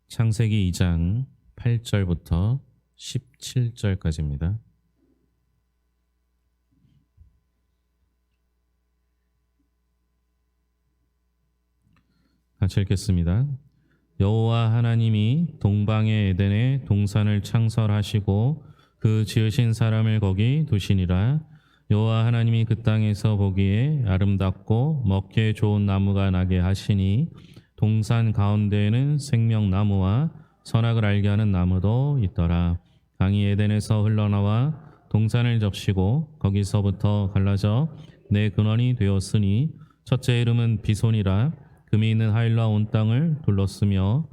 창세기 2장 8절부터 17절까지입니다. 같이 읽겠습니다. 여호와 하나님이 동방의 에덴에 동산을 창설하시고 그 지으신 사람을 거기 두시니라. 여호와 하나님이 그 땅에서 보기에 아름답고 먹기에 좋은 나무가 나게 하시니 동산 가운데에는 생명나무와 선악을 알게 하는 나무도 있더라. 강이 에덴에서 흘러나와 동산을 접시고 거기서부터 갈라져 내 근원이 되었으니 첫째 이름은 비손이라. 금이 있는 하일라 온 땅을 둘렀으며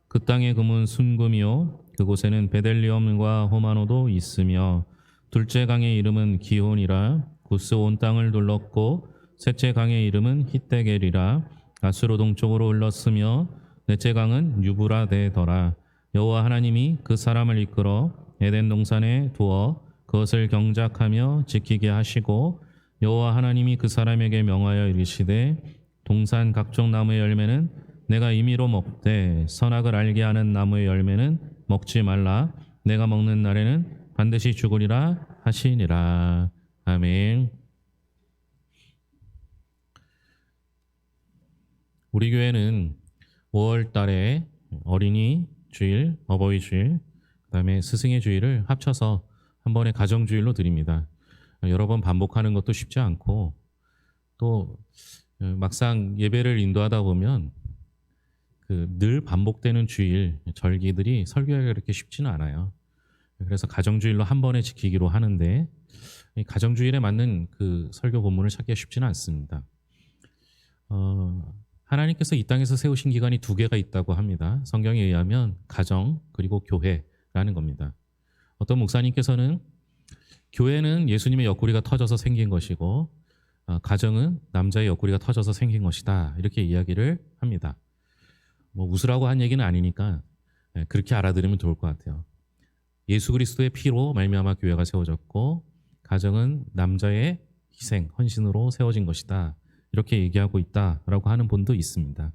그 땅의 금은 순금이요 그곳에는 베델리엄과 호마노도 있으며 둘째 강의 이름은 기혼이라. 구스 온 땅을 둘렀고 셋째 강의 이름은 히데겔이라. 아수로 동쪽으로 흘렀으며 넷째 강은 유브라데더라. 여호와 하나님이 그 사람을 이끌어 에덴 동산에 두어 그것을 경작하며 지키게 하시고 여호와 하나님이 그 사람에게 명하여 이르시되 동산 각종 나무의 열매는 내가 임의로 먹되 선악을 알게 하는 나무의 열매는 먹지 말라. 내가 먹는 날에는 반드시 죽으리라 하시니라. 아멘. 우리 교회는 5월 달에 어린이 주일, 어버이 주일, 그다음에 스승의 주일을 합쳐서 한 번에 가정주일로 드립니다. 여러 번 반복하는 것도 쉽지 않고 또 막상 예배를 인도하다 보면 늘 반복되는 주일, 절기들이 설교하기가 그렇게 쉽지는 않아요. 그래서 가정주일로 한 번에 지키기로 하는데 가정주일에 맞는 그 설교 본문을 찾기가 쉽지는 않습니다. 하나님께서 이 땅에서 세우신 기관이 두 개가 있다고 합니다. 성경에 의하면 가정 그리고 교회라는 겁니다. 어떤 목사님께서는 교회는 예수님의 옆구리가 터져서 생긴 것이고 가정은 남자의 옆구리가 터져서 생긴 것이다. 이렇게 이야기를 합니다. 웃으라고 한 얘기는 아니니까 그렇게 알아들으면 좋을 것 같아요. 예수 그리스도의 피로 말미암아 교회가 세워졌고 가정은 남자의 희생, 헌신으로 세워진 것이다. 이렇게 얘기하고 있다라고 하는 본도 있습니다.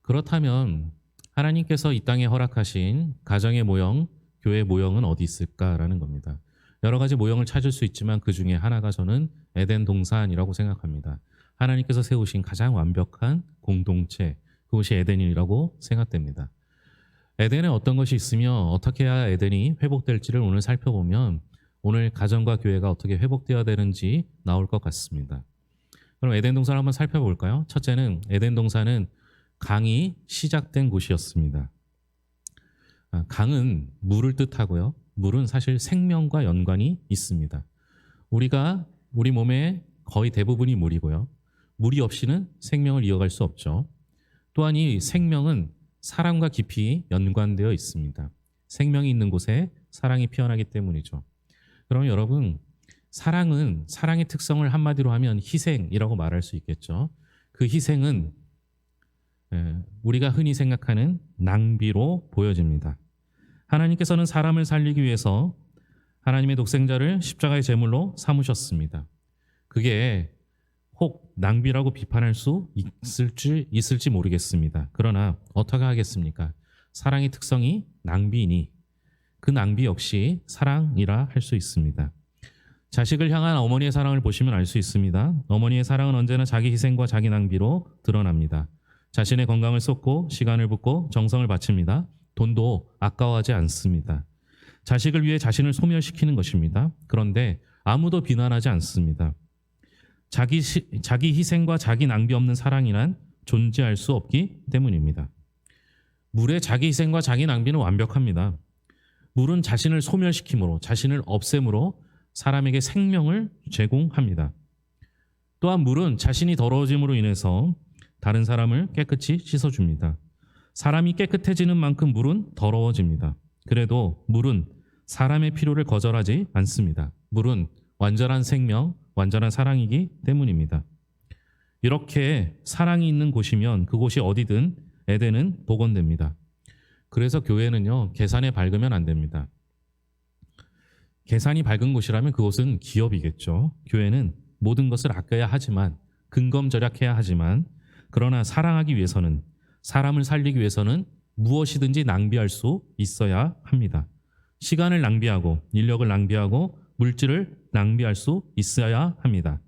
그렇다면 하나님께서 이 땅에 허락하신 가정의 모형, 교회의 모형은 어디 있을까라는 겁니다. 여러 가지 모형을 찾을 수 있지만 그 중에 하나가 저는 에덴 동산이라고 생각합니다. 하나님께서 세우신 가장 완벽한 공동체, 그것이 에덴이라고 생각됩니다. 에덴에 어떤 것이 있으며 어떻게 해야 에덴이 회복될지를 오늘 살펴보면 오늘 가정과 교회가 어떻게 회복되어야 되는지 나올 것 같습니다. 그럼 에덴 동산을 한번 살펴볼까요? 첫째는 에덴 동산은 강이 시작된 곳이었습니다. 강은 물을 뜻하고요. 물은 사실 생명과 연관이 있습니다. 우리 몸의 거의 대부분이 물이고요. 물이 없이는 생명을 이어갈 수 없죠. 또한 이 생명은 사랑과 깊이 연관되어 있습니다. 생명이 있는 곳에 사랑이 피어나기 때문이죠. 그럼 여러분, 사랑의 특성을 한마디로 하면 희생이라고 말할 수 있겠죠. 그 희생은 우리가 흔히 생각하는 낭비로 보여집니다. 하나님께서는 사람을 살리기 위해서 하나님의 독생자를 십자가의 제물로 삼으셨습니다. 그게 혹 낭비라고 비판할 수 있을지 모르겠습니다. 그러나 어떻게 하겠습니까? 사랑의 특성이 낭비이니 그 낭비 역시 사랑이라 할 수 있습니다. 자식을 향한 어머니의 사랑을 보시면 알 수 있습니다. 어머니의 사랑은 언제나 자기 희생과 자기 낭비로 드러납니다. 자신의 건강을 쏟고 시간을 붓고 정성을 바칩니다. 돈도 아까워하지 않습니다. 자식을 위해 자신을 소멸시키는 것입니다. 그런데 아무도 비난하지 않습니다. 자기 희생과 자기 낭비 없는 사랑이란 존재할 수 없기 때문입니다. 물의 자기 희생과 자기 낭비는 완벽합니다. 물은 자신을 소멸시킴으로, 자신을 없앰으로 사람에게 생명을 제공합니다. 또한 물은 자신이 더러워짐으로 인해서 다른 사람을 깨끗이 씻어줍니다. 사람이 깨끗해지는 만큼 물은 더러워집니다. 그래도 물은 사람의 필요를 거절하지 않습니다. 물은 완전한 생명, 완전한 사랑이기 때문입니다. 이렇게 사랑이 있는 곳이면 그곳이 어디든 에덴은 복원됩니다. 그래서 교회는요, 계산에 밝으면 안 됩니다. 계산이 밝은 곳이라면 그곳은 기업이겠죠. 교회는 모든 것을 아껴야 하지만, 근검절약해야 하지만, 그러나 사랑하기 위해서는 사람을 살리기 위해서는 무엇이든지 낭비할 수 있어야 합니다. 시간을 낭비하고 인력을 낭비하고 물질을 낭비할 수 있어야 합니다.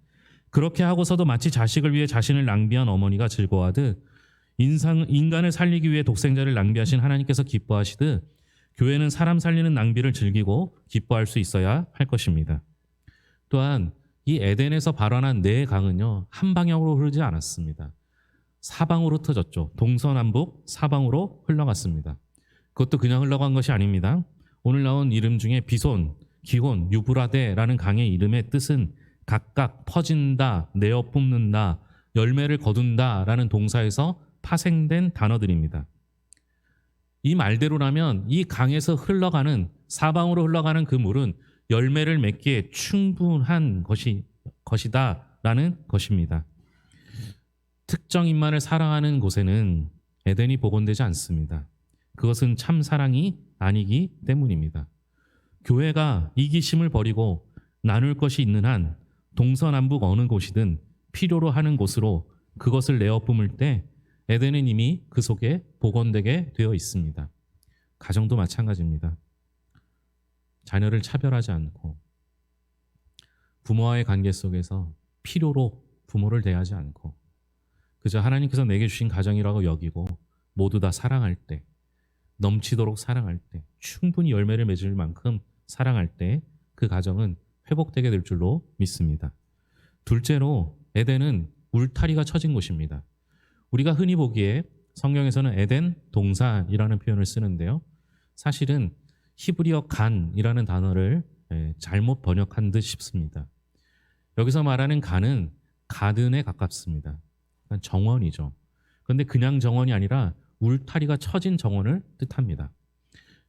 그렇게 하고서도 마치 자식을 위해 자신을 낭비한 어머니가 즐거워하듯 인간을 살리기 위해 독생자를 낭비하신 하나님께서 기뻐하시듯 교회는 사람 살리는 낭비를 즐기고 기뻐할 수 있어야 할 것입니다. 또한 이 에덴에서 발원한 네 강은요, 한 방향으로 흐르지 않았습니다. 사방으로 터졌죠. 동서남북 사방으로 흘러갔습니다. 그것도 그냥 흘러간 것이 아닙니다. 오늘 나온 이름 중에 비손, 기혼, 유브라데라는 강의 이름의 뜻은 각각 퍼진다, 내어 뿜는다, 열매를 거둔다라는 동사에서 파생된 단어들입니다. 이 말대로라면 이 강에서 흘러가는, 사방으로 흘러가는 그 물은 열매를 맺기에 충분한 것이다라는 것입니다. 특정 인만을 사랑하는 곳에는 에덴이 복원되지 않습니다. 그것은 참 사랑이 아니기 때문입니다. 교회가 이기심을 버리고 나눌 것이 있는 한 동서남북 어느 곳이든 필요로 하는 곳으로 그것을 내어 뿜을 때 에덴은 이미 그 속에 복원되게 되어 있습니다. 가정도 마찬가지입니다. 자녀를 차별하지 않고 부모와의 관계 속에서 필요로 부모를 대하지 않고 그저 하나님께서 내게 주신 가정이라고 여기고 모두 다 사랑할 때, 넘치도록 사랑할 때, 충분히 열매를 맺을 만큼 사랑할 때 그 가정은 회복되게 될 줄로 믿습니다. 둘째로 에덴은 울타리가 쳐진 곳입니다. 우리가 흔히 보기에 성경에서는 에덴 동산이라는 표현을 쓰는데요. 사실은 히브리어 간이라는 단어를 잘못 번역한 듯 싶습니다. 여기서 말하는 간은 가든에 가깝습니다. 그러니까 정원이죠. 그런데 그냥 정원이 아니라 울타리가 쳐진 정원을 뜻합니다.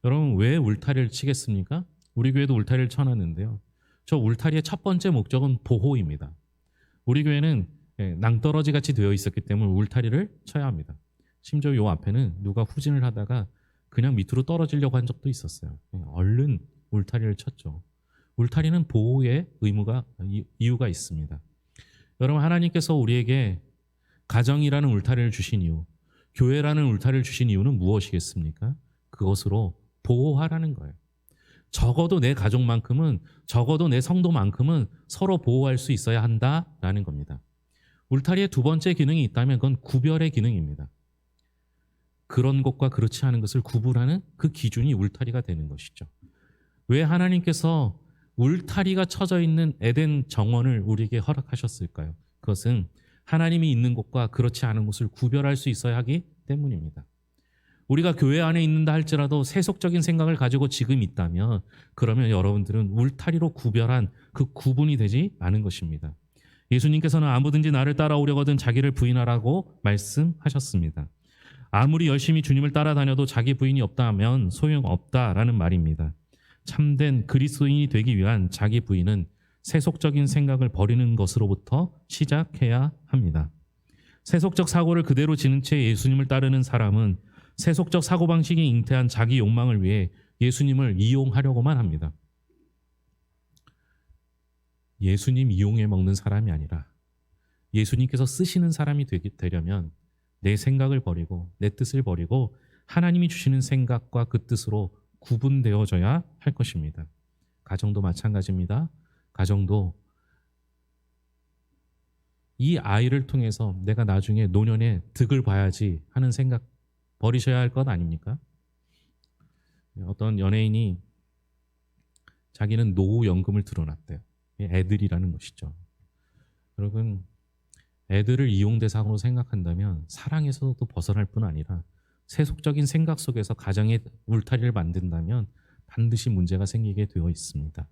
여러분, 왜 울타리를 치겠습니까? 우리 교회도 울타리를 쳐놨는데요. 저 울타리의 첫 번째 목적은 보호입니다. 우리 교회는 낭떠러지 같이 되어 있었기 때문에 울타리를 쳐야 합니다. 심지어 요 앞에는 누가 후진을 하다가 그냥 밑으로 떨어지려고 한 적도 있었어요. 얼른 울타리를 쳤죠. 울타리는 보호의 이유가 있습니다. 여러분, 하나님께서 우리에게 가정이라는 울타리를 주신 이유, 교회라는 울타리를 주신 이유는 무엇이겠습니까? 그것으로 보호하라는 거예요. 적어도 내 가족만큼은, 적어도 내 성도만큼은 서로 보호할 수 있어야 한다라는 겁니다. 울타리의 두 번째 기능이 있다면 그건 구별의 기능입니다. 그런 것과 그렇지 않은 것을 구분하는 그 기준이 울타리가 되는 것이죠. 왜 하나님께서 울타리가 쳐져 있는 에덴 정원을 우리에게 허락하셨을까요? 그것은 하나님이 있는 곳과 그렇지 않은 곳을 구별할 수 있어야 하기 때문입니다. 우리가 교회 안에 있는다 할지라도 세속적인 생각을 가지고 지금 있다면 그러면 여러분들은 울타리로 구별한 그 구분이 되지 않은 것입니다. 예수님께서는 아무든지 나를 따라오려거든 자기를 부인하라고 말씀하셨습니다. 아무리 열심히 주님을 따라다녀도 자기 부인이 없다면 소용없다라는 말입니다. 참된 그리스도인이 되기 위한 자기 부인은 세속적인 생각을 버리는 것으로부터 시작해야 합니다. 세속적 사고를 그대로 지닌 채 예수님을 따르는 사람은 세속적 사고방식이 잉태한 자기 욕망을 위해 예수님을 이용하려고만 합니다. 예수님 이용해 먹는 사람이 아니라 예수님께서 쓰시는 사람이 되려면 내 생각을 버리고 내 뜻을 버리고 하나님이 주시는 생각과 그 뜻으로 구분되어져야 할 것입니다. 가정도 마찬가지입니다. 가정도 이 아이를 통해서 내가 나중에 노년에 득을 봐야지 하는 생각 버리셔야 할 것 아닙니까? 어떤 연예인이 자기는 노후연금을 들어놨대요. 애들이라는 것이죠. 여러분, 애들을 이용 대상으로 생각한다면 사랑에서도 벗어날 뿐 아니라 세속적인 생각 속에서 가정의 울타리를 만든다면 반드시 문제가 생기게 되어 있습니다.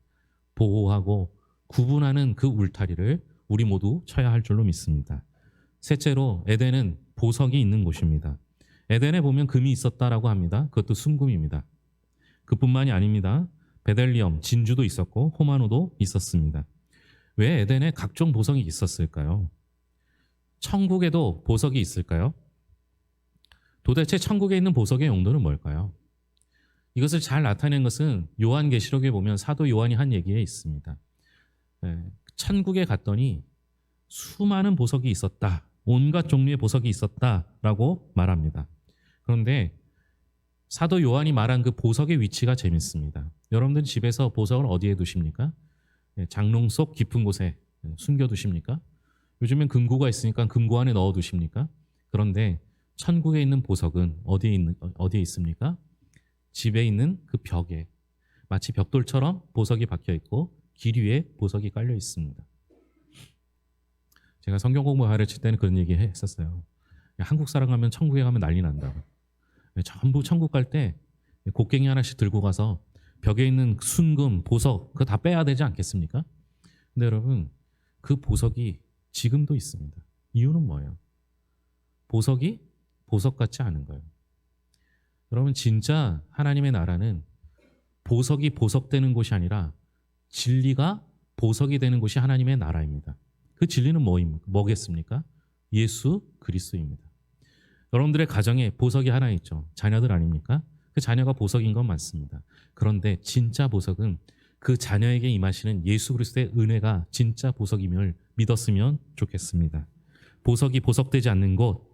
보호하고 구분하는 그 울타리를 우리 모두 쳐야 할 줄로 믿습니다. 셋째로 에덴은 보석이 있는 곳입니다. 에덴에 보면 금이 있었다라고 합니다. 그것도 순금입니다. 그뿐만이 아닙니다. 베델리엄, 진주도 있었고 호마노도 있었습니다. 왜 에덴에 각종 보석이 있었을까요? 천국에도 보석이 있을까요? 도대체 천국에 있는 보석의 용도는 뭘까요? 이것을 잘 나타낸 것은 요한계시록에 보면 사도 요한이 한 얘기에 있습니다. 천국에 갔더니 수많은 보석이 있었다. 온갖 종류의 보석이 있었다라고 말합니다. 그런데 사도 요한이 말한 그 보석의 위치가 재밌습니다. 여러분들 집에서 보석을 어디에 두십니까? 장롱 속 깊은 곳에 숨겨두십니까? 요즘엔 금고가 있으니까 금고 안에 넣어두십니까? 그런데 천국에 있는 보석은 어디에 있습니까? 집에 있는 그 벽에 마치 벽돌처럼 보석이 박혀 있고 길 위에 보석이 깔려 있습니다. 제가 성경 공부 가르칠 때는 그런 얘기 했었어요. 한국 사람 가면 천국에 가면 난리 난다고. 전부 천국 갈 때 곡괭이 하나씩 들고 가서 벽에 있는 순금, 보석 그거 다 빼야 되지 않겠습니까? 근데 여러분 그 보석이 지금도 있습니다. 이유는 뭐예요? 보석이 보석 같지 않은 거예요. 여러분 진짜 하나님의 나라는 보석이 보석되는 곳이 아니라 진리가 보석이 되는 곳이 하나님의 나라입니다. 그 진리는 뭐겠습니까? 예수 그리스도입니다. 여러분들의 가정에 보석이 하나 있죠. 자녀들 아닙니까? 그 자녀가 보석인 건 맞습니다. 그런데 진짜 보석은 그 자녀에게 임하시는 예수 그리스도의 은혜가 진짜 보석임을 믿었으면 좋겠습니다. 보석이 보석되지 않는 곳,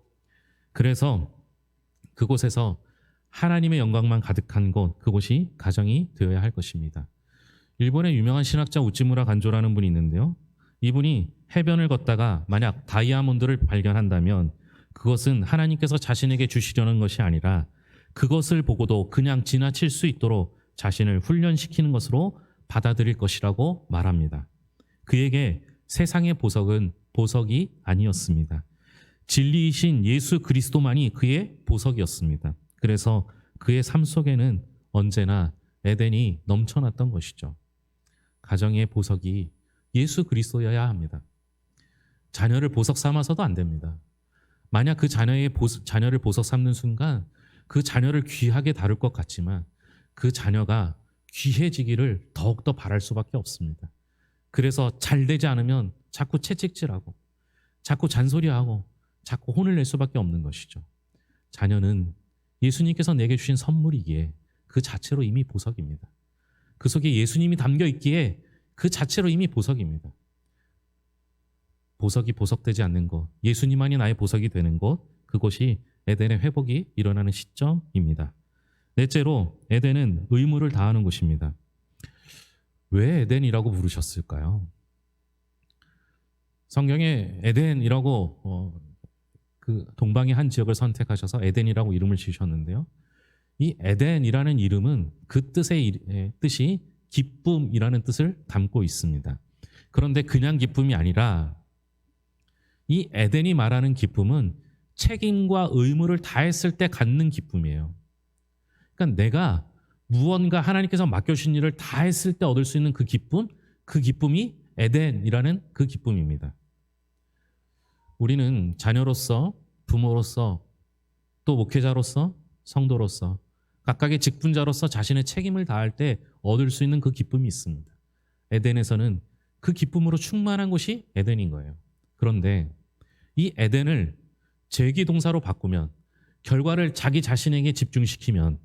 그래서 그곳에서 하나님의 영광만 가득한 곳, 그곳이 가정이 되어야 할 것입니다. 일본의 유명한 신학자 우찌무라 간조라는 분이 있는데요. 이분이 해변을 걷다가 만약 다이아몬드를 발견한다면 그것은 하나님께서 자신에게 주시려는 것이 아니라 그것을 보고도 그냥 지나칠 수 있도록 자신을 훈련시키는 것으로 받아들일 것이라고 말합니다. 그에게 세상의 보석은 보석이 아니었습니다. 진리이신 예수 그리스도만이 그의 보석이었습니다. 그래서 그의 삶 속에는 언제나 에덴이 넘쳐났던 것이죠. 가정의 보석이 예수 그리스도여야 합니다. 자녀를 보석 삼아서도 안 됩니다. 만약 그 자녀를 보석 삼는 순간 그 자녀를 귀하게 다룰 것 같지만 그 자녀가 귀해지기를 더욱더 바랄 수밖에 없습니다. 그래서 잘 되지 않으면 자꾸 채찍질하고 자꾸 잔소리하고 자꾸 혼을 낼 수밖에 없는 것이죠. 자녀는 예수님께서 내게 주신 선물이기에 그 자체로 이미 보석입니다. 그 속에 예수님이 담겨 있기에 그 자체로 이미 보석입니다. 보석이 보석되지 않는 곳, 예수님만이 나의 보석이 되는 곳, 그곳이 에덴의 회복이 일어나는 시점입니다. 넷째로 에덴은 의무를 다하는 곳입니다. 왜 에덴이라고 부르셨을까요? 성경에 에덴이라고 그 동방의 한 지역을 선택하셔서 에덴이라고 이름을 지으셨는데요. 이 에덴이라는 이름은 그 뜻이 기쁨이라는 뜻을 담고 있습니다. 그런데 그냥 기쁨이 아니라 이 에덴이 말하는 기쁨은 책임과 의무를 다했을 때 갖는 기쁨이에요. 그러니까 내가 무언가 하나님께서 맡겨주신 일을 다 했을 때 얻을 수 있는 그 기쁨이 에덴이라는 그 기쁨입니다. 우리는 자녀로서, 부모로서, 또 목회자로서, 성도로서 각각의 직분자로서 자신의 책임을 다할 때 얻을 수 있는 그 기쁨이 있습니다. 에덴에서는 그 기쁨으로 충만한 곳이 에덴인 거예요. 그런데 이 에덴을 제기동사로 바꾸면, 결과를 자기 자신에게 집중시키면,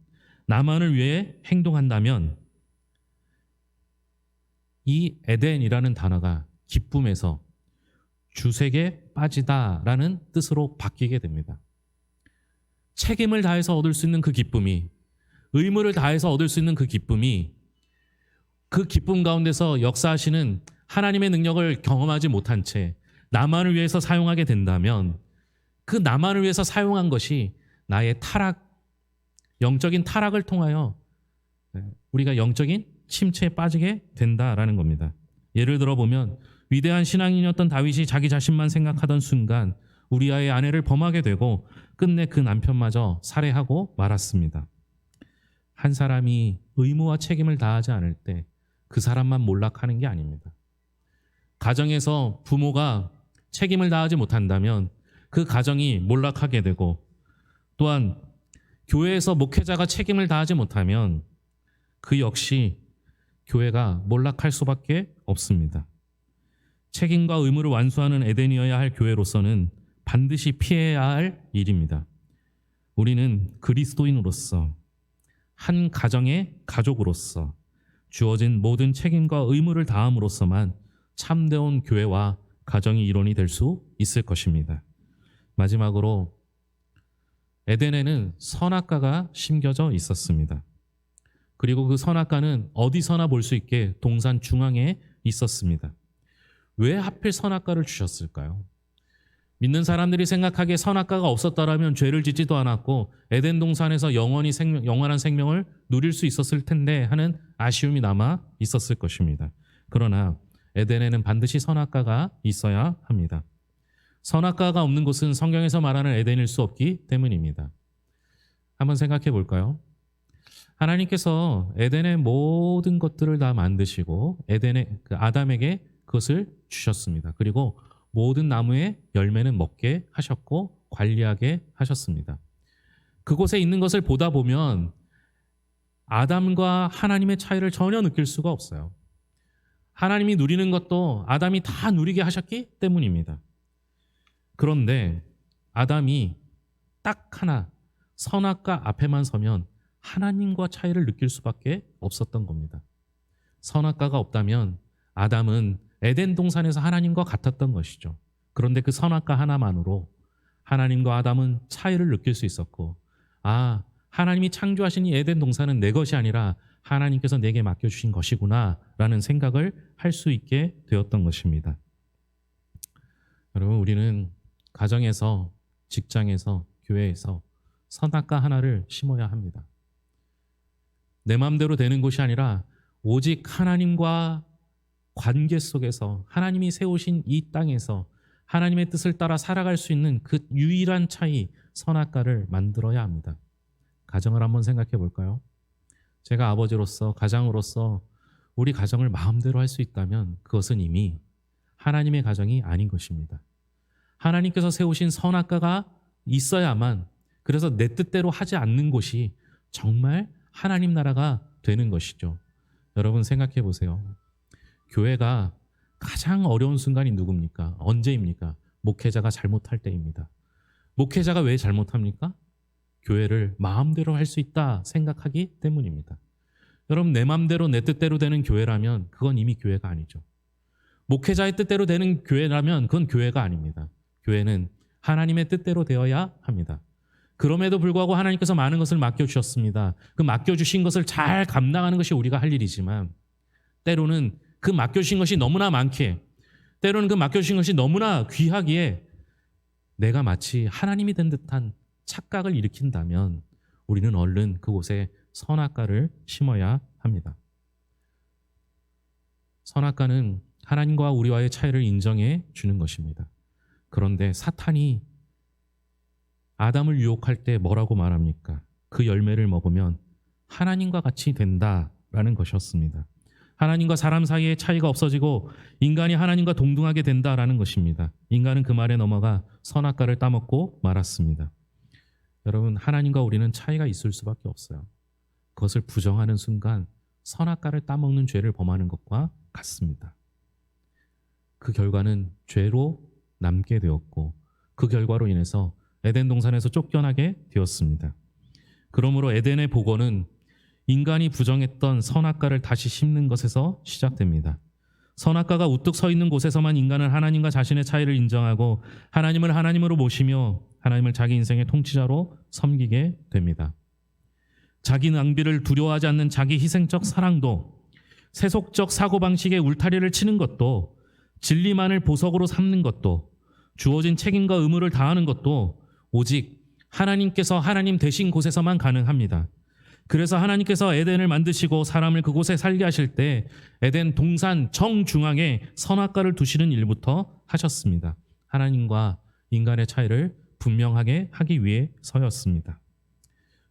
나만을 위해 행동한다면 이 에덴이라는 단어가 기쁨에서 주색에 빠지다라는 뜻으로 바뀌게 됩니다. 책임을 다해서 얻을 수 있는 그 기쁨이, 의무를 다해서 얻을 수 있는 그 기쁨이, 그 기쁨 가운데서 역사하시는 하나님의 능력을 경험하지 못한 채 나만을 위해서 사용하게 된다면 그 나만을 위해서 사용한 것이 나의 영적인 타락을 통하여 우리가 영적인 침체에 빠지게 된다라는 겁니다. 예를 들어 보면 위대한 신앙인이었던 다윗이 자기 자신만 생각하던 순간 우리아의 아내를 범하게 되고 끝내 그 남편마저 살해하고 말았습니다. 한 사람이 의무와 책임을 다하지 않을 때 그 사람만 몰락하는 게 아닙니다. 가정에서 부모가 책임을 다하지 못한다면 그 가정이 몰락하게 되고, 또한 교회에서 목회자가 책임을 다하지 못하면 그 역시 교회가 몰락할 수밖에 없습니다. 책임과 의무를 완수하는 에덴이어야 할 교회로서는 반드시 피해야 할 일입니다. 우리는 그리스도인으로서, 한 가정의 가족으로서 주어진 모든 책임과 의무를 다함으로써만 참되온 교회와 가정이 일원이 될 수 있을 것입니다. 마지막으로 에덴에는 선악과가 심겨져 있었습니다. 그리고 그 선악과는 어디서나 볼 수 있게 동산 중앙에 있었습니다. 왜 하필 선악과를 주셨을까요? 믿는 사람들이 생각하기에 선악과가 없었더라면 죄를 짓지도 않았고 에덴 동산에서 영원한 생명을 누릴 수 있었을 텐데 하는 아쉬움이 남아 있었을 것입니다. 그러나 에덴에는 반드시 선악과가 있어야 합니다. 선악과가 없는 곳은 성경에서 말하는 에덴일 수 없기 때문입니다. 한번 생각해 볼까요? 하나님께서 에덴의 모든 것들을 다 만드시고 아담에게 그것을 주셨습니다. 그리고 모든 나무의 열매는 먹게 하셨고 관리하게 하셨습니다. 그곳에 있는 것을 보다 보면 아담과 하나님의 차이를 전혀 느낄 수가 없어요. 하나님이 누리는 것도 아담이 다 누리게 하셨기 때문입니다. 그런데 아담이 딱 하나 선악과 앞에만 서면 하나님과 차이를 느낄 수밖에 없었던 겁니다. 선악과가 없다면 아담은 에덴 동산에서 하나님과 같았던 것이죠. 그런데 그 선악과 하나만으로 하나님과 아담은 차이를 느낄 수 있었고, 하나님이 창조하신 이 에덴 동산은 내 것이 아니라 하나님께서 내게 맡겨주신 것이구나 라는 생각을 할 수 있게 되었던 것입니다. 여러분, 우리는 가정에서, 직장에서, 교회에서 선악과 하나를 심어야 합니다. 내 마음대로 되는 것이 아니라 오직 하나님과 관계 속에서 하나님이 세우신 이 땅에서 하나님의 뜻을 따라 살아갈 수 있는 그 유일한 차이, 선악과를 만들어야 합니다. 가정을 한번 생각해 볼까요? 제가 아버지로서, 가장으로서 우리 가정을 마음대로 할 수 있다면 그것은 이미 하나님의 가정이 아닌 것입니다. 하나님께서 세우신 선악과가 있어야만, 그래서 내 뜻대로 하지 않는 곳이 정말 하나님 나라가 되는 것이죠. 여러분 생각해 보세요. 교회가 가장 어려운 순간이 누굽니까? 언제입니까? 목회자가 잘못할 때입니다. 목회자가 왜 잘못합니까? 교회를 마음대로 할 수 있다 생각하기 때문입니다. 여러분, 내 마음대로 내 뜻대로 되는 교회라면 그건 이미 교회가 아니죠. 목회자의 뜻대로 되는 교회라면 그건 교회가 아닙니다. 교회는 하나님의 뜻대로 되어야 합니다. 그럼에도 불구하고 하나님께서 많은 것을 맡겨주셨습니다. 그 맡겨주신 것을 잘 감당하는 것이 우리가 할 일이지만, 때로는 그 맡겨주신 것이 너무나 많기에, 때로는 그 맡겨주신 것이 너무나 귀하기에 내가 마치 하나님이 된 듯한 착각을 일으킨다면 우리는 얼른 그곳에 선악과를 심어야 합니다. 선악과는 하나님과 우리와의 차이를 인정해 주는 것입니다. 그런데 사탄이 아담을 유혹할 때 뭐라고 말합니까? 그 열매를 먹으면 하나님과 같이 된다라는 것이었습니다. 하나님과 사람 사이의 차이가 없어지고 인간이 하나님과 동등하게 된다라는 것입니다. 인간은 그 말에 넘어가 선악과를 따먹고 말았습니다. 여러분, 하나님과 우리는 차이가 있을 수밖에 없어요. 그것을 부정하는 순간 선악과를 따먹는 죄를 범하는 것과 같습니다. 그 결과는 죄로 남게 되었고 그 결과로 인해서 에덴 동산에서 쫓겨나게 되었습니다. 그러므로 에덴의 복원은 인간이 부정했던 선악과를 다시 심는 것에서 시작됩니다. 선악과가 우뚝 서 있는 곳에서만 인간은 하나님과 자신의 차이를 인정하고 하나님을 하나님으로 모시며 하나님을 자기 인생의 통치자로 섬기게 됩니다. 자기 낭비를 두려워하지 않는 자기 희생적 사랑도, 세속적 사고방식의 울타리를 치는 것도, 진리만을 보석으로 삼는 것도, 주어진 책임과 의무를 다하는 것도 오직 하나님께서 하나님 되신 곳에서만 가능합니다. 그래서 하나님께서 에덴을 만드시고 사람을 그곳에 살게 하실 때 에덴 동산 정중앙에 선악과를 두시는 일부터 하셨습니다. 하나님과 인간의 차이를 분명하게 하기 위해서였습니다.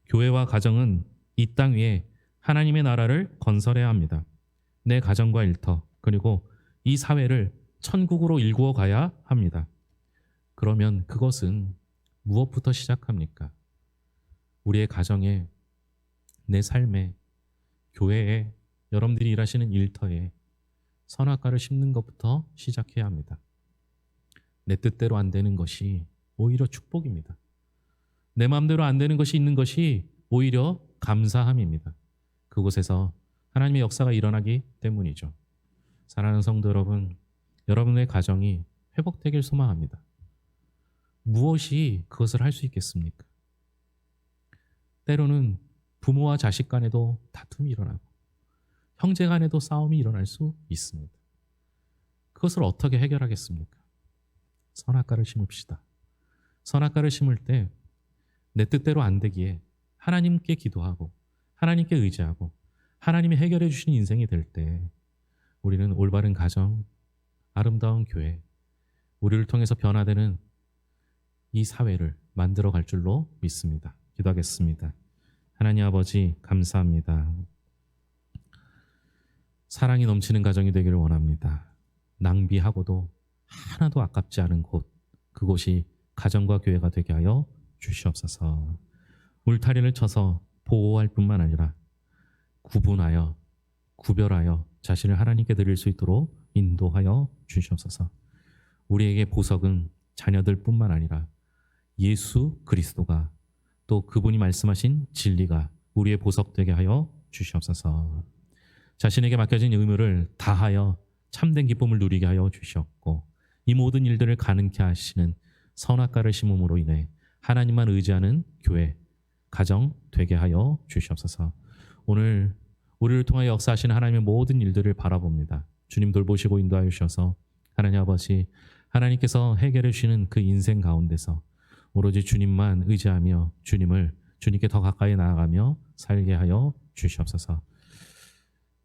교회와 가정은 이 땅 위에 하나님의 나라를 건설해야 합니다. 내 가정과 일터, 그리고 이 사회를 천국으로 일구어 가야 합니다. 그러면 그것은 무엇부터 시작합니까? 우리의 가정에, 내 삶에, 교회에, 여러분들이 일하시는 일터에 선악과를 심는 것부터 시작해야 합니다. 내 뜻대로 안 되는 것이 오히려 축복입니다. 내 마음대로 안 되는 것이 있는 것이 오히려 감사함입니다. 그곳에서 하나님의 역사가 일어나기 때문이죠. 사랑하는 성도 여러분, 여러분의 가정이 회복되길 소망합니다. 무엇이 그것을 할 수 있겠습니까? 때로는 부모와 자식 간에도 다툼이 일어나고 형제 간에도 싸움이 일어날 수 있습니다. 그것을 어떻게 해결하겠습니까? 선악과를 심읍시다. 선악과를 심을 때 내 뜻대로 안 되기에 하나님께 기도하고 하나님께 의지하고 하나님이 해결해 주시는 인생이 될 때 우리는 올바른 가정, 아름다운 교회, 우리를 통해서 변화되는 이 사회를 만들어 갈 줄로 믿습니다. 기도하겠습니다. 하나님 아버지 감사합니다. 사랑이 넘치는 가정이 되기를 원합니다. 낭비하고도 하나도 아깝지 않은 곳, 그곳이 가정과 교회가 되게 하여 주시옵소서. 울타리를 쳐서 보호할 뿐만 아니라 구분하여 구별하여 자신을 하나님께 드릴 수 있도록 인도하여 주시옵소서. 우리에게 보석은 자녀들 뿐만 아니라 예수 그리스도가 또 그분이 말씀하신 진리가 우리의 보석 되게 하여 주시옵소서. 자신에게 맡겨진 의무를 다하여 참된 기쁨을 누리게 하여 주시옵고 이 모든 일들을 가능케 하시는 선악과를 심음으로 인해 하나님만 의지하는 교회, 가정 되게 하여 주시옵소서. 오늘 우리를 통하여 역사하시는 하나님의 모든 일들을 바라봅니다. 주님 돌보시고 인도하여 주셔서 하나님 아버지, 하나님께서 해결해 주시는 그 인생 가운데서 오로지 주님만 의지하며 주님께 더 가까이 나아가며 살게 하여 주시옵소서.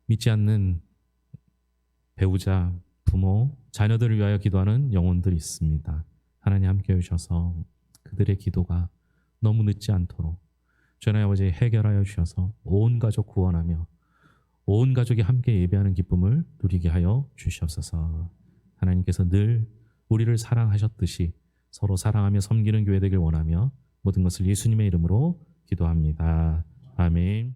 믿지 않는 배우자, 부모, 자녀들을 위하여 기도하는 영혼들이 있습니다. 하나님 함께 해주셔서 그들의 기도가 너무 늦지 않도록 주님 아버지 해결하여 주셔서 온 가족 구원하며 온 가족이 함께 예배하는 기쁨을 누리게 하여 주시옵소서. 하나님께서 늘 우리를 사랑하셨듯이 서로 사랑하며 섬기는 교회 되길 원하며 모든 것을 예수님의 이름으로 기도합니다. 아멘.